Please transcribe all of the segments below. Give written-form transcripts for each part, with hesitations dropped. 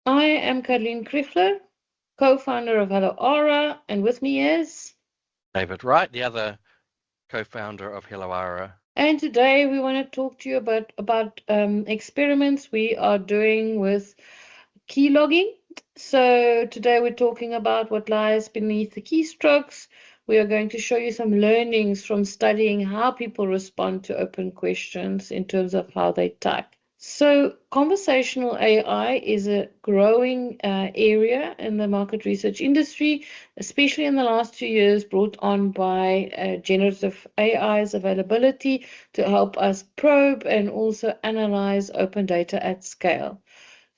I am Karlien Kriegler, co-founder of Hello Aura, and with me is... David Wright, the other co-founder of Hello Aura. And today we want to talk to you about experiments we are doing with key logging. So today we're talking about what lies beneath the keystrokes. We are going to show you some learnings from studying how people respond to open questions in terms of how they type. So, conversational AI is a growing area in the market research industry, especially in the last 2 years, brought on by generative AI's availability to help us probe and also analyze open data at scale.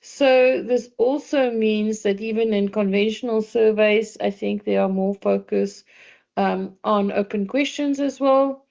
So, this also means that even in conventional surveys, I think there are more focus on open questions as well.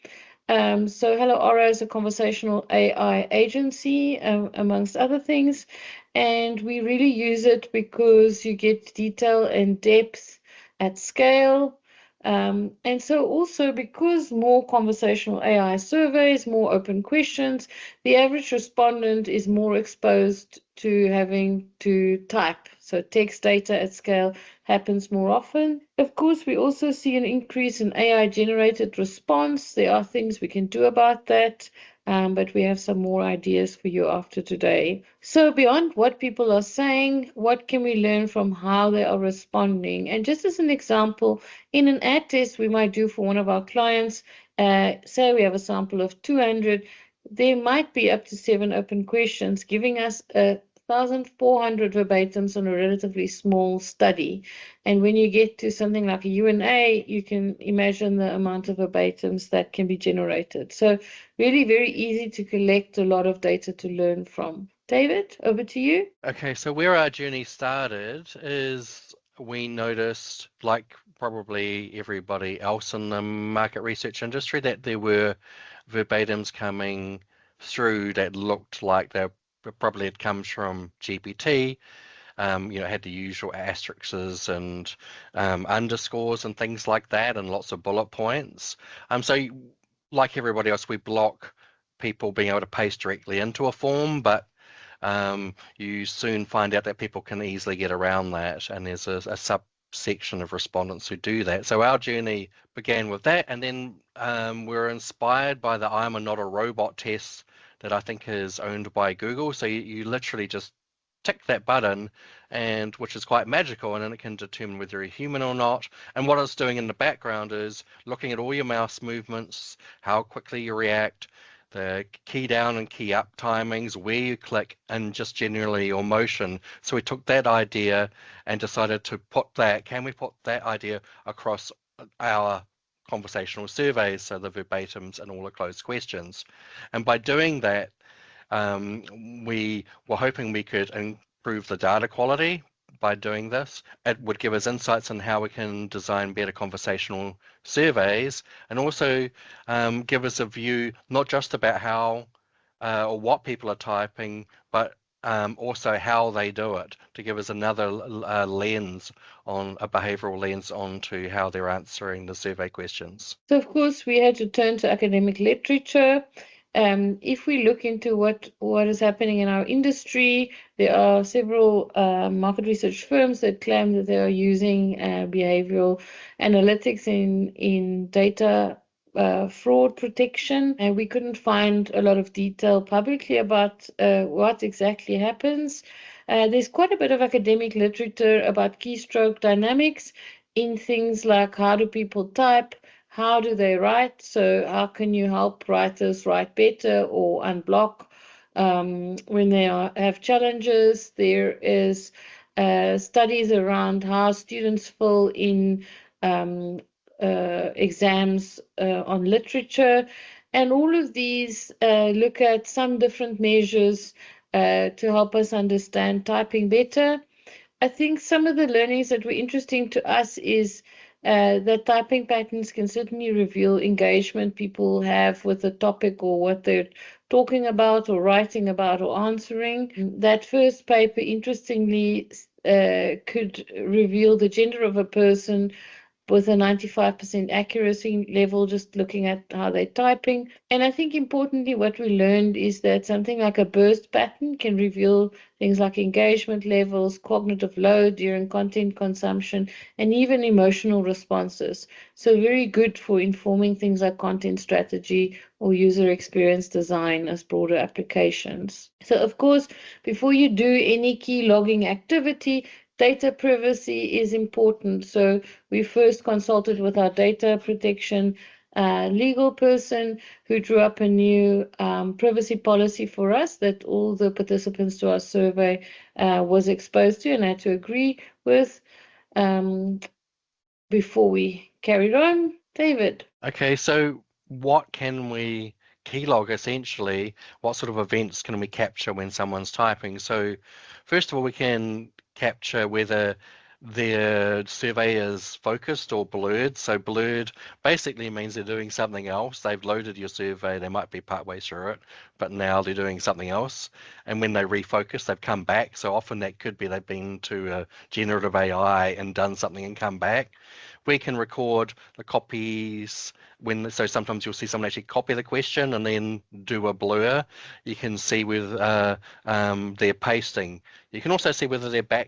So Hello Aura is a conversational AI agency, amongst other things, and we really use it because you get detail and depth at scale. And so also because more conversational AI surveys, more open questions, the average respondent is more exposed to having to type. So text data at scale happens more often. Of course, we also see an increase in AI-generated response. There are things we can do about that, but we have some more ideas for you after today. So beyond what people are saying, what can we learn from how they are responding? And just as an example, in an ad test we might do for one of our clients, say we have a sample of 200, there might be up to 7 open questions, giving us 1,400 verbatims on a relatively small study. And when you get to something like a UNA, you can imagine the amount of verbatims that can be generated. So really very easy to collect a lot of data to learn from. David, over to you. Okay, so where our journey started is we noticed, like probably everybody else in the market research industry, that there were verbatims coming through that looked like they probably had come from GPT. Had the usual asterisks and underscores and things like that, and lots of bullet points. So like everybody else, we block people being able to paste directly into a form, but you soon find out that people can easily get around that, and there's a subsection of respondents who do that. So our journey began with that, and then we're inspired by the I'm a Not a Robot test that I think is owned by Google. So you literally just tick that button, and which is quite magical, and then it can determine whether you're human or not. And what it's doing in the background is looking at all your mouse movements, how quickly you react, the key down and key up timings, where you click, and just generally your motion. So we took that idea and decided to can we put that idea across our conversational surveys, so the verbatims and all the closed questions. And by doing that, we were hoping we could improve the data quality by doing this. It would give us insights on how we can design better conversational surveys, and also give us a view not just about how or what people are typing, but also how they do it, to give us another lens, on a behavioral lens, onto how they're answering the survey questions. So of course we had to turn to academic literature. If we look into what is happening in our industry, there are several market research firms that claim that they are using behavioral analytics in data fraud protection, and we couldn't find a lot of detail publicly about what exactly happens. There's quite a bit of academic literature about keystroke dynamics in things like how do people type, how do they write, so how can you help writers write better or unblock when they have challenges. There is studies around how students fill in exams on literature, and all of these look at some different measures to help us understand typing better. I think some of the learnings that were interesting to us is that typing patterns can certainly reveal engagement people have with the topic or what they're talking about or writing about or answering. That first paper, interestingly, could reveal the gender of a person with a 95% accuracy level, just looking at how they're typing. And I think importantly, what we learned is that something like a burst pattern can reveal things like engagement levels, cognitive load during content consumption, and even emotional responses. So very good for informing things like content strategy or user experience design as broader applications. So of course, before you do any key logging activity, data privacy is important. So we first consulted with our data protection legal person who drew up a new privacy policy for us that all the participants to our survey was exposed to and had to agree with before we carried on. David. Okay, so what can we keylog essentially? What sort of events can we capture when someone's typing? So first of all, we can capture whether their survey is focused or blurred. So blurred basically means they're doing something else. They've loaded your survey, they might be partway through it, but now they're doing something else. And when they refocus, they've come back. So often that could be they've been to a generative AI and done something and come back. We can record the copies so sometimes you'll see someone actually copy the question and then do a blur. You can see with their pasting. You can also see whether they're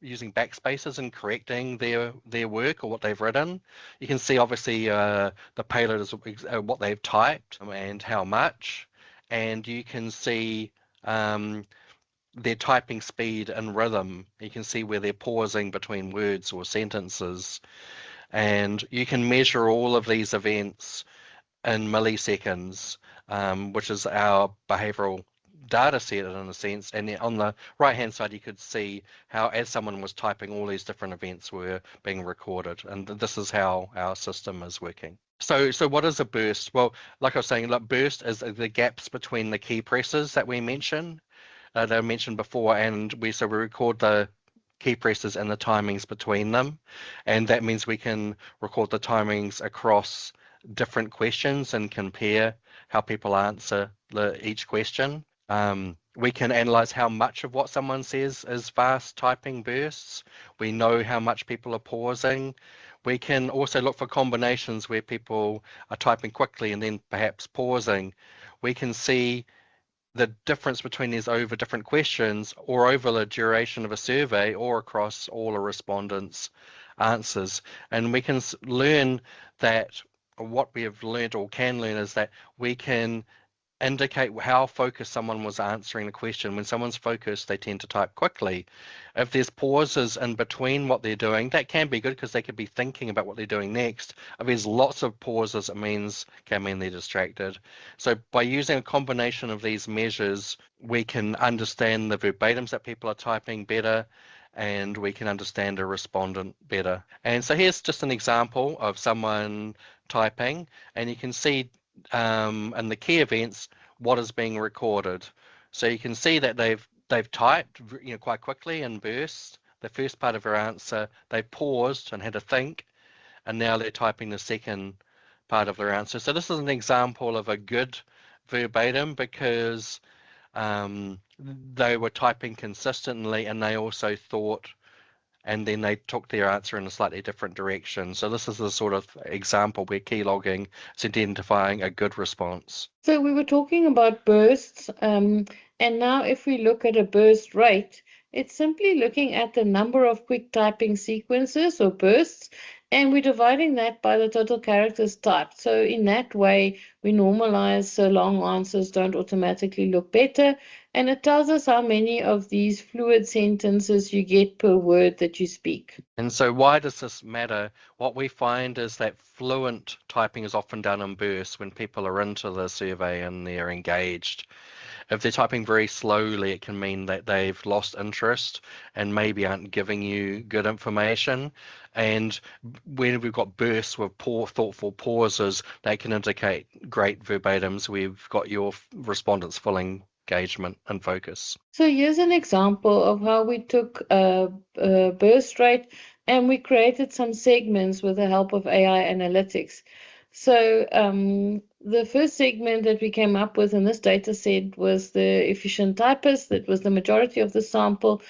using backspaces and correcting their work or what they've written. You can see obviously the payload is what they've typed and how much, and you can see their typing speed and rhythm. You can see where they're pausing between words or sentences, and you can measure all of these events in milliseconds, which is our behavioral data set in a sense. And then on the right hand side you could see how as someone was typing all these different events were being recorded, and this is how our system is working. So what is a burst? Well, like I was saying, burst is the gaps between the key presses that we mentioned that I mentioned before, and we record the key presses and the timings between them, and that means we can record the timings across different questions and compare how people answer each question. We can analyze how much of what someone says is fast typing bursts. We know how much people are pausing. We can also look for combinations where people are typing quickly and then perhaps pausing. We can see the difference between these over different questions or over the duration of a survey or across all the respondents' answers. And we can learn that what we have learned or can learn is that we can indicate how focused someone was answering the question. When someone's focused, they tend to type quickly. If there's pauses in between what they're doing, that can be good because they could be thinking about what they're doing next. If there's lots of pauses, it can mean they're distracted. So by using a combination of these measures, we can understand the verbatims that people are typing better, and we can understand a respondent better. And so here's just an example of someone typing, and you can see and the key events, what is being recorded. So you can see that they've typed quite quickly in bursts. The first part of their answer, they paused and had to think, and now they're typing the second part of their answer. So this is an example of a good verbatim because they were typing consistently and they also thought, and then they took their answer in a slightly different direction. So this is the sort of example where keylogging is identifying a good response. So we were talking about bursts, and now if we look at a burst rate, it's simply looking at the number of quick typing sequences or bursts, and we're dividing that by the total characters typed. So in that way, we normalize so long answers don't automatically look better, and it tells us how many of these fluid sentences you get per word that you speak. And so why does this matter? What we find is that fluent typing is often done in bursts when people are into the survey and they're engaged. If they're typing very slowly, it can mean that they've lost interest and maybe aren't giving you good information. And when we've got bursts with poor, thoughtful pauses, they can indicate great verbatims. We've got your respondents' full engagement and focus. So here's an example of how we took a burst rate and we created some segments with the help of AI analytics. So the first segment that we came up with in this data set was the efficient typist. That was the majority of the sample.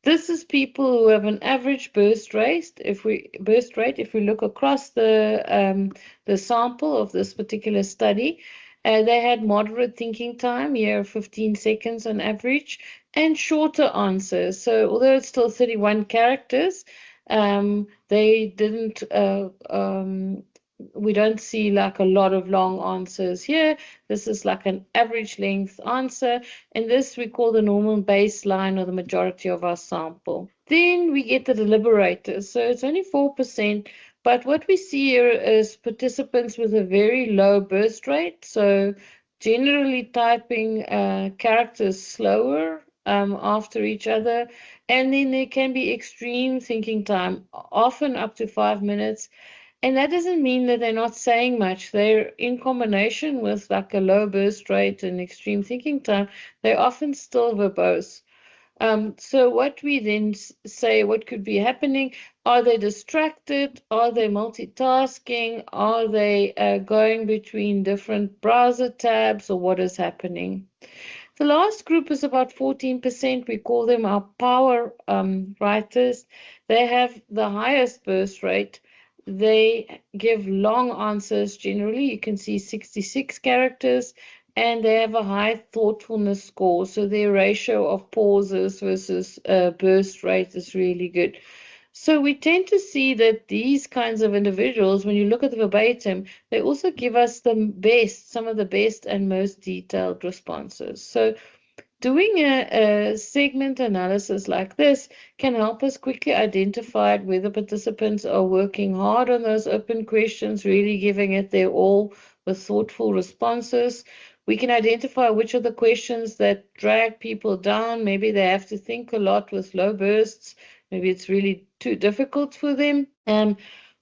This is people who have an average burst rate. If we look across the sample of this particular study, they had moderate thinking time, 15 seconds on average, and shorter answers. So although it's still 31 characters, they didn't. We don't see like a lot of long answers here. This is like an average length answer, and this we call the normal baseline or the majority of our sample. Then we get the deliberators. So it's only 4%, but what we see here is participants with a very low burst rate. So generally typing characters slower after each other. And then there can be extreme thinking time, often up to 5 minutes. And that doesn't mean that they're not saying much. They're in combination with like a low burst rate and extreme thinking time, they're often still verbose. So what we then say, what could be happening? Are they distracted? Are they multitasking? Are they going between different browser tabs, or what is happening? The last group is about 14%. We call them our power writers. They have the highest burst rate. They give long answers generally. You can see 66 characters, and they have a high thoughtfulness score. So their ratio of pauses versus burst rate is really good. So we tend to see that these kinds of individuals, when you look at the verbatim, they also give us some of the best and most detailed responses. So doing a segment analysis like this can help us quickly identify whether participants are working hard on those open questions, really giving it their all with thoughtful responses. We can identify which are the questions that drag people down. Maybe they have to think a lot with low bursts. Maybe it's really too difficult for them.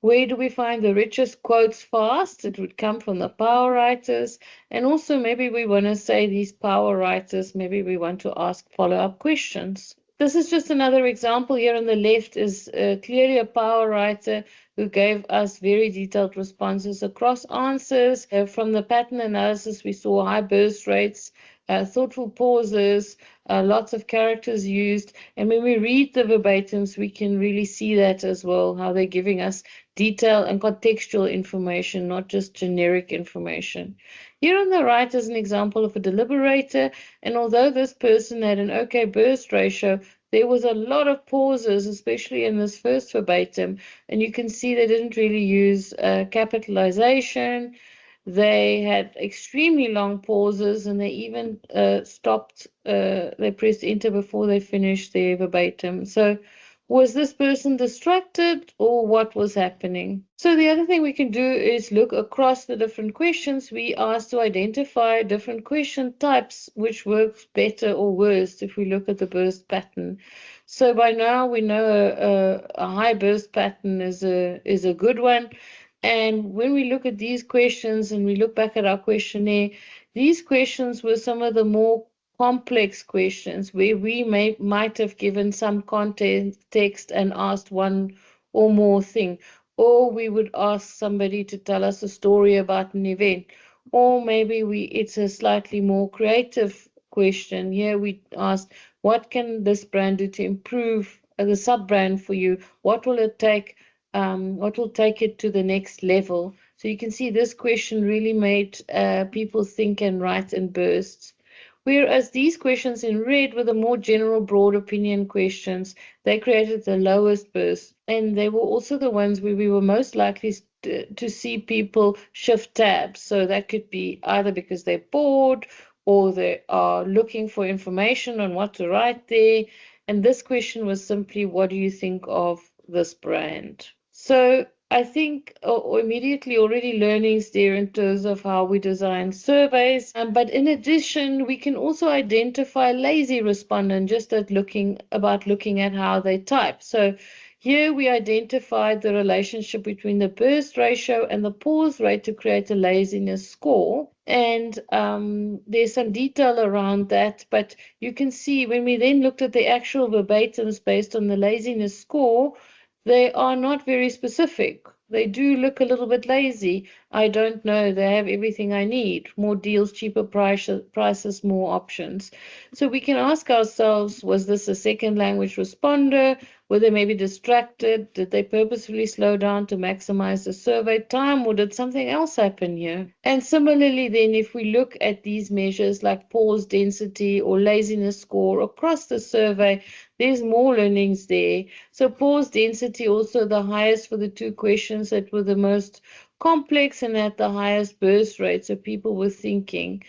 Where do we find the richest quotes fast? It would come from the power writers. And also maybe we want to say these power writers, maybe we want to ask follow-up questions. This is just another example. Here on the left is clearly a power writer who gave us very detailed responses across answers. From the pattern analysis, we saw high burst rates, thoughtful pauses, lots of characters used. And when we read the verbatims, we can really see that as well, how they're giving us detail and contextual information, not just generic information. Here on the right is an example of a deliberator, and although this person had an okay burst ratio, there was a lot of pauses, especially in this first verbatim, and you can see they didn't really use capitalization. They had extremely long pauses, and they even stopped, they pressed enter before they finished their verbatim. So was this person distracted, or what was happening? So the other thing we can do is look across the different questions. We asked to identify different question types, which works better or worse if we look at the burst pattern. So by now we know a high burst pattern is a good one. And when we look at these questions and we look back at our questionnaire, these questions were some of the more complex questions where we might have given some context and asked one or more thing, or we would ask somebody to tell us a story about an event, or maybe it's a slightly more creative question. Here we asked, what can this brand do to improve the sub-brand for you? What will it take? What will take it to the next level? So you can see this question really made people think and write in bursts. Whereas these questions in red were the more general, broad opinion questions, they created the lowest burst. And they were also the ones where we were most likely to see people shift tabs. So that could be either because they're bored or they are looking for information on what to write there. And this question was simply, what do you think of this brand? So I think immediately already learnings there in terms of how we design surveys. But in addition, we can also identify lazy respondent just at looking at how they type. So here we identified the relationship between the burst ratio and the pause rate to create a laziness score. And there's some detail around that, but you can see when we then looked at the actual verbatims based on the laziness score, they are not very specific. they do look a little bit lazy. I don't know. They have everything I need. More deals, cheaper prices, more options. So we can ask ourselves, was this a second language responder? Were they maybe distracted? Did they purposefully slow down to maximize the survey time, or did something else happen here? And similarly, then, if we look at these measures like pause density or laziness score across the survey, there's more learnings there. So pause density also the highest for the two questions that were the most complex and at the highest burst rate. So people were thinking.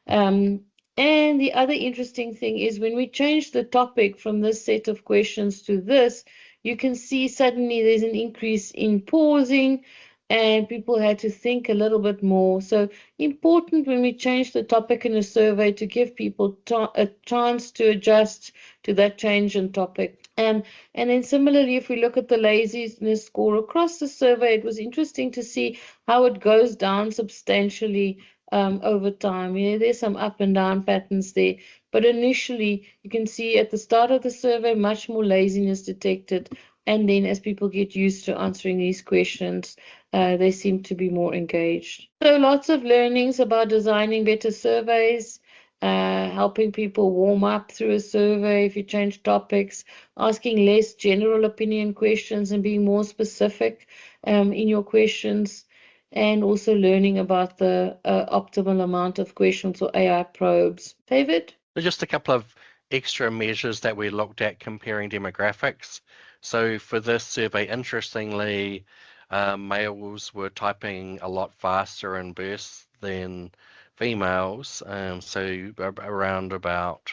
Um, and the other interesting thing is when we change the topic from this set of questions to this, you can see suddenly there's an increase in pausing and people had to think a little bit more. So important when we change the topic in a survey to give people a chance to adjust to that change in topic. And then similarly, if we look at the laziness score across the survey, it was interesting to see how it goes down substantially over time. There's some up and down patterns there, but initially you can see at the start of the survey much more laziness detected, and then as people get used to answering these questions, they seem to be more engaged. So lots of learnings about designing better surveys, helping people warm up through a survey if you change topics, asking less general opinion questions and being more specific in your questions, and also learning about the optimal amount of questions or AI probes. David? So just a couple of extra measures that we looked at comparing demographics. So for this survey, interestingly, males were typing a lot faster in bursts than females. So around about,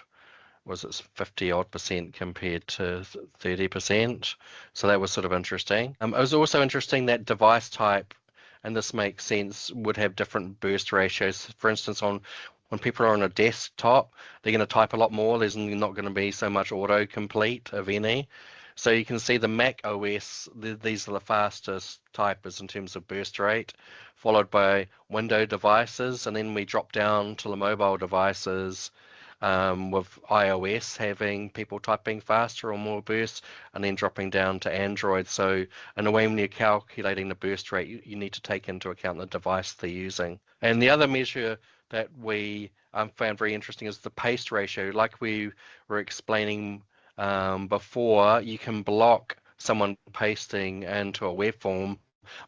was it 50 odd percent compared to 30%. So that was sort of interesting. It was also interesting that device type, and this makes sense, would have different burst ratios. For instance, when people are on a desktop, they're going to type a lot more. There's not going to be so much autocomplete of any. So you can see the Mac OS, these are the fastest typers in terms of burst rate, followed by Windows devices, and then we drop down to the mobile devices, with iOS having people typing faster or more bursts, and then dropping down to Android. So in a way, when you're calculating the burst rate, you need to take into account the device they're using. And the other measure that we found very interesting is the paste ratio. Like we were explaining before, you can block someone pasting into a web form,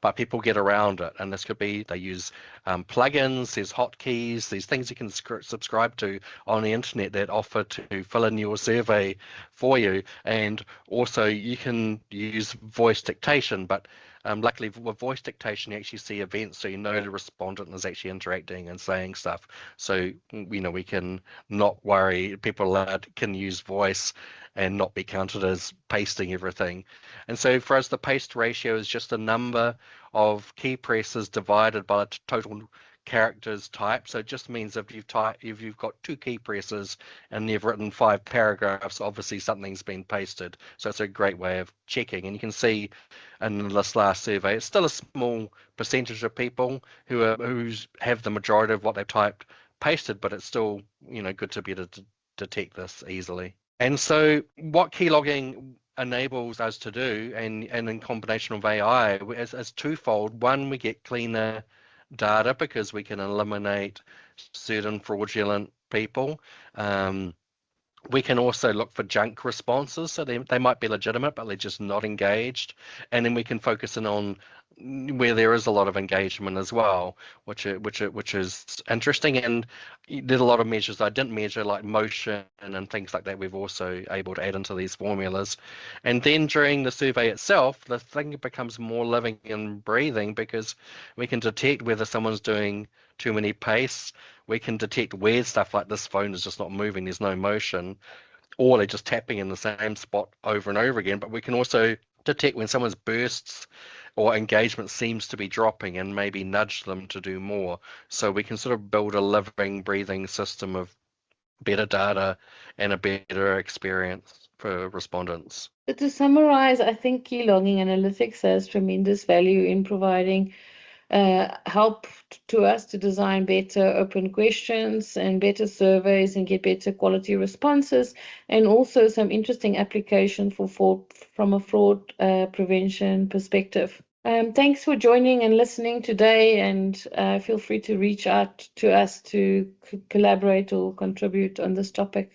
but people get around it, and this could be they use plugins, there's hotkeys, there's things you can subscribe to on the internet that offer to fill in your survey for you, and also you can use voice dictation, but luckily with voice dictation you actually see events, so you know the respondent is actually interacting and saying stuff, so we can not worry, people can use voice and not be counted as pasting everything. And so for us, the paste ratio is just a number of key presses divided by the total characters type. So it just means if you've got 2 key presses and you've written 5 paragraphs, obviously something's been pasted. So it's a great way of checking. And you can see in this last survey, it's still a small percentage of people who have the majority of what they've typed pasted, but it's still good to be able to detect this easily. And so what keylogging enables us to do, and in combination of AI, is twofold. One, we get cleaner data because we can eliminate certain fraudulent people. We can also look for junk responses, so they might be legitimate, but they're just not engaged. And then we can focus in on where there is a lot of engagement as well, which is interesting. And there's a lot of measures I didn't measure, like motion and things like that. We've also able to add into these formulas. And then during the survey itself, the thing becomes more living and breathing because we can detect whether someone's doing too many pastes. We can detect weird stuff like this phone is just not moving, there's no motion, or they're just tapping in the same spot over and over again. But we can also detect when someone's bursts or engagement seems to be dropping and maybe nudge them to do more. So we can sort of build a living, breathing system of better data and a better experience for respondents. But to summarize, I think keylogging analytics has tremendous value in providing help to us to design better open questions and better surveys and get better quality responses, and also some interesting application from a fraud prevention perspective. Thanks for joining and listening today, and feel free to reach out to us to collaborate or contribute on this topic.